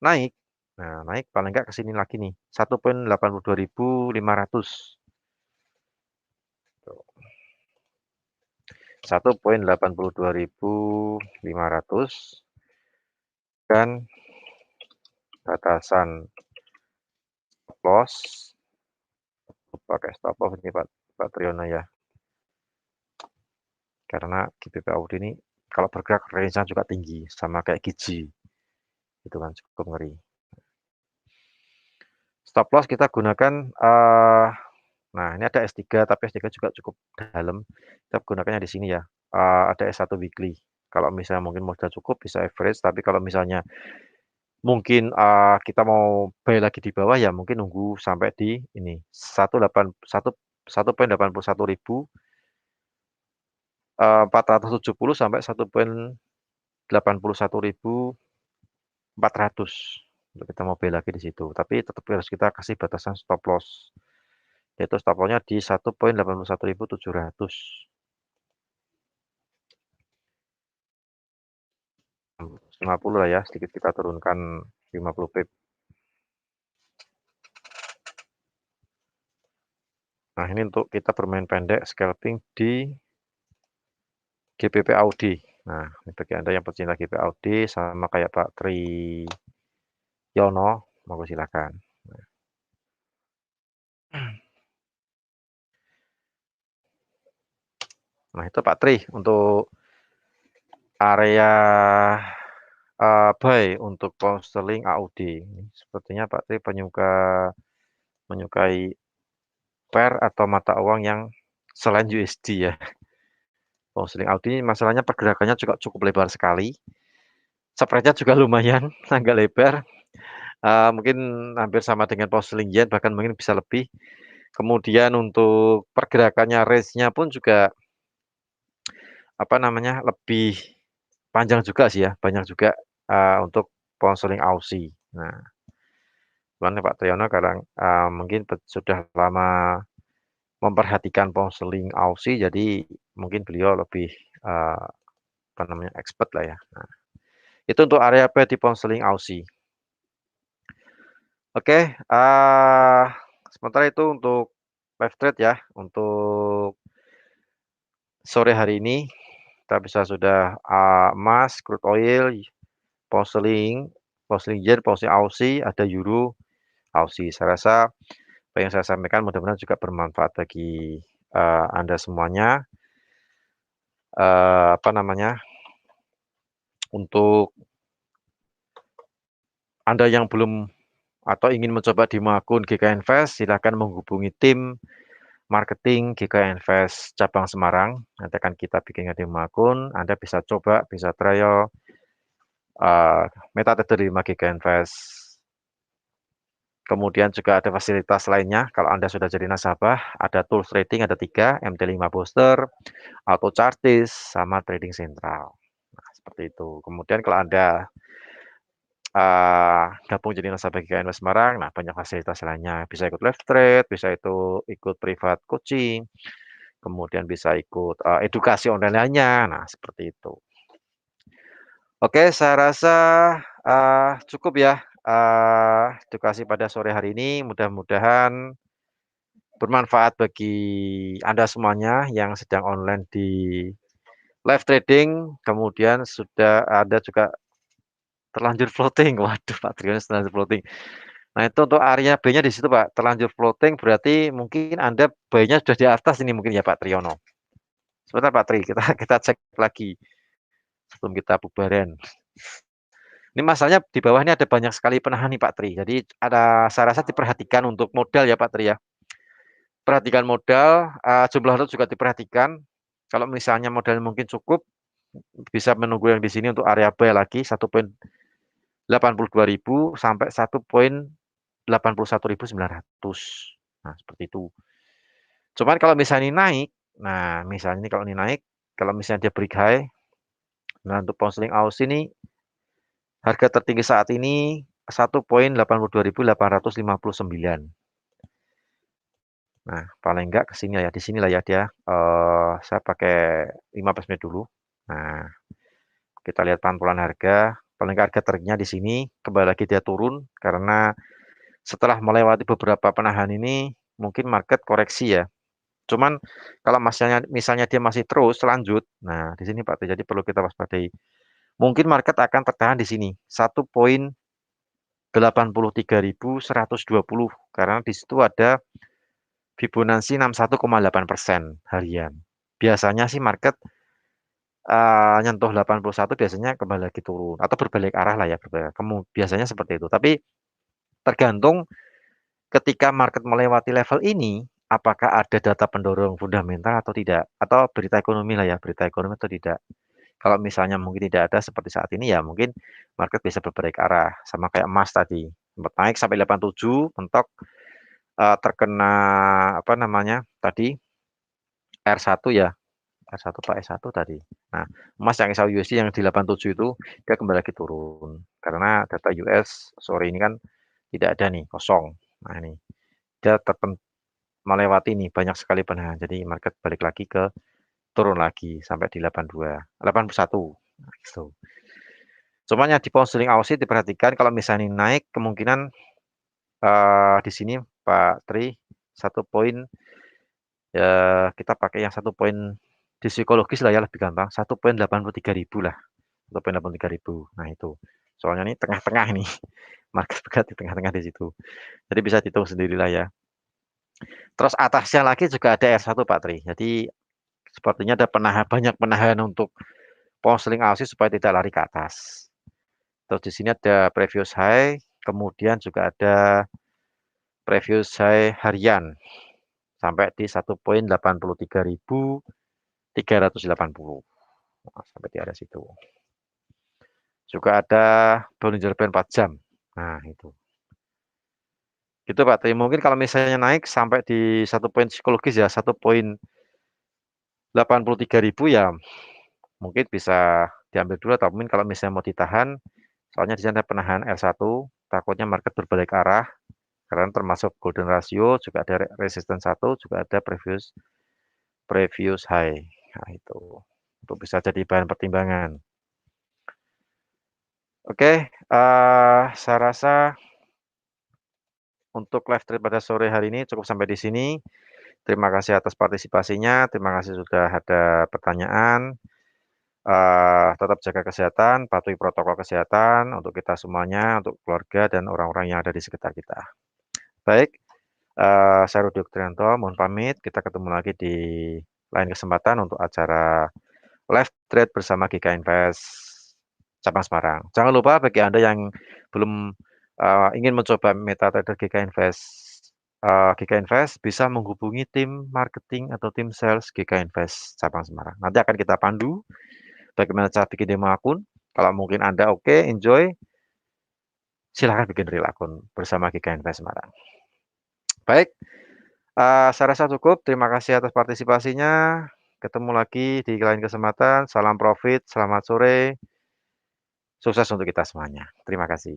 naik, nah naik paling enggak ke sini lagi nih, 1.82.500. 1.82.500 dan batasan stop loss pakai stop loss ini Pak Triyono ya. Karena GBP AUD ini kalau bergerak range-nya juga tinggi sama kayak Giji. Itu kan cukup ngeri. Stop loss kita gunakan nah ini ada S3 tapi S3 juga cukup dalam. Kita gunakannya di sini ya. Ada S1 weekly. Kalau misalnya mungkin modal cukup bisa average, tapi kalau misalnya mungkin kita mau buy lagi di bawah ya mungkin nunggu sampai di ini 1.470 sampai 1.81.400 untuk kita mau buy lagi di situ. Tapi tetap harus kita kasih batasan stop loss. Yaitu stop loss-nya di 1.81.700. 50 lah ya, sedikit kita turunkan 50 pip. Nah, ini untuk kita bermain pendek scalping di GBP AUD. Nah, ini bagi Anda yang pecinta GBP AUD sama kayak Pak Triyono, monggo silakan. Nah, itu Pak Tri untuk area buy untuk pound sterling AUD. Sepertinya Pak Tri menyukai pair atau mata uang yang selain USD ya. Pound sterling AUD ini masalahnya pergerakannya juga cukup lebar sekali. Spread-nya juga lumayan agak lebar. Mungkin hampir sama dengan pound sterling yen, bahkan mungkin bisa lebih. Kemudian untuk pergerakannya range-nya pun juga lebih panjang juga sih ya, banyak juga untuk pound sterling Aussie. Nah, cuman Pak Triyono kadang mungkin sudah lama memperhatikan pound sterling Aussie, jadi mungkin beliau lebih expert lah ya. Nah, itu untuk area P di pound sterling Aussie. Oke, sementara itu untuk live trade ya, untuk sore hari ini kita bisa sudah emas, crude oil, pound sterling yen, pound sterling Aussie, ada euro, Aussie. Saya rasa apa yang saya sampaikan mudah-mudahan juga bermanfaat bagi Anda semuanya. Untuk Anda yang belum atau ingin mencoba demo akun GK Invest, silakan menghubungi tim marketing GK Invest cabang Semarang. Nanti akan kita bikin demo akun. Anda bisa coba, bisa trial MetaTrader 5 GK Invest. Kemudian juga ada fasilitas lainnya. Kalau Anda sudah jadi nasabah, ada tools trading, ada 3, MT5 Booster, Auto Chartis, sama Trading Central. Nah, seperti itu. Kemudian kalau Anda gabung jadi nasabah GK Invest Semarang, nah banyak fasilitas lainnya. Bisa ikut live trade, bisa itu ikut private coaching, kemudian bisa ikut edukasi online lainnya. Nah, seperti itu. Oke, saya rasa cukup ya edukasi pada sore hari ini. Mudah-mudahan bermanfaat bagi Anda semuanya yang sedang online di live trading. Kemudian sudah ada juga terlanjur floating. Waduh, Pak Triyono terlanjur floating. Nah, itu untuk area B-nya di situ, Pak. Terlanjur floating berarti mungkin Anda buy-nya sudah di atas ini mungkin ya, Pak Triyono. Sebentar, Pak Tri, kita cek lagi sebelum kita bubaran. Ini masalahnya di bawah ini ada banyak sekali penahan nih Pak Tri. Jadi saya rasa diperhatikan untuk modal ya Pak Tri ya. Perhatikan modal, jumlah lot juga diperhatikan. Kalau misalnya modal mungkin cukup, bisa menunggu yang di sini untuk area buy lagi 1.82.000 sampai 1.81.900. Nah, seperti itu. Cuman kalau misalnya ini naik, nah misalnya ini kalau ini naik, kalau misalnya dia break high, nah untuk pound sterling Aus ini harga tertinggi saat ini 1.82.859. Nah, paling enggak ke sini ya, di sinilah ya dia. Saya pakai 15 menit dulu. Nah, kita lihat pantulan harga. Paling enggak harga tertingginya di sini, kembali lagi dia turun karena setelah melewati beberapa penahan ini mungkin market koreksi ya. Cuman kalau misalnya dia masih terus lanjut, nah di sini Pak, jadi perlu kita waspadai. Mungkin market akan tertahan di sini, 1,83.120 karena di situ ada Fibonacci 61,8% harian. Biasanya sih market nyentuh 81 biasanya kembali lagi turun atau berbalik arah lah ya, biasanya seperti itu. Tapi tergantung ketika market melewati level ini, apakah ada data pendorong fundamental atau tidak, atau berita ekonomi lah ya, berita ekonomi atau tidak. Kalau misalnya mungkin tidak ada seperti saat ini ya mungkin market bisa berbalik arah sama kayak emas tadi. Sempat naik sampai 87, mentok terkena apa namanya tadi R1 ya, R1 Pak S1 tadi. Nah, emas yang XAUUSD yang di 87 itu dia kembali lagi turun karena data US sore ini kan tidak ada nih, kosong. Nah, ini dia melewati nih banyak sekali penahan. Jadi market balik lagi ke turun lagi sampai di 82, 81. Nah, gitu. Cuman yang di Pound Aussie diperhatikan kalau misalnya naik kemungkinan di sini Pak Tri 1 poin ya kita pakai yang 1 poin di psikologis lah ya lebih gampang 1,83.000 lah 1,83.000. Nah itu soalnya ini tengah-tengah nih market bergerak di tengah-tengah di situ. Jadi bisa dihitung sendirilah ya. Terus atasnya lagi juga ada R1 Pak Tri. Jadi sepertinya ada banyak penahan untuk Pound Aussie supaya tidak lari ke atas. Terus di sini ada previous high, kemudian juga ada previous high harian sampai di 1,83.380. Nah, sampai di area situ. Juga ada Bollinger Band 4 jam. Nah, itu. Gitu Pak Tri. Mungkin kalau misalnya naik sampai di 1 poin psikologis ya, 1,83.000 ya mungkin bisa diambil dulu atau mungkin kalau misalnya mau ditahan, soalnya di sana ada penahan R1, takutnya market berbalik arah karena termasuk golden ratio, juga ada resistance 1, juga ada previous high. Nah, itu untuk bisa jadi bahan pertimbangan. Oke, saya rasa untuk live trade pada sore hari ini cukup sampai di sini. Terima kasih atas partisipasinya, terima kasih sudah ada pertanyaan. Tetap jaga kesehatan, patuhi protokol kesehatan untuk kita semuanya, untuk keluarga dan orang-orang yang ada di sekitar kita. Baik, saya Rudi Oktrianto, mohon pamit. Kita ketemu lagi di lain kesempatan untuk acara live trade bersama GK Invest Cabang Semarang. Jangan lupa bagi Anda yang belum ingin mencoba MetaTrader GK Invest bisa menghubungi tim marketing atau tim sales GK Invest Cabang Semarang. Nanti akan kita pandu bagaimana cara bikin demo akun. Kalau mungkin Anda oke, enjoy, silahkan bikin real akun bersama GK Invest Semarang. Baik, saya rasa cukup. Terima kasih atas partisipasinya. Ketemu lagi di lain kesempatan. Salam profit, selamat sore. Sukses untuk kita semuanya. Terima kasih.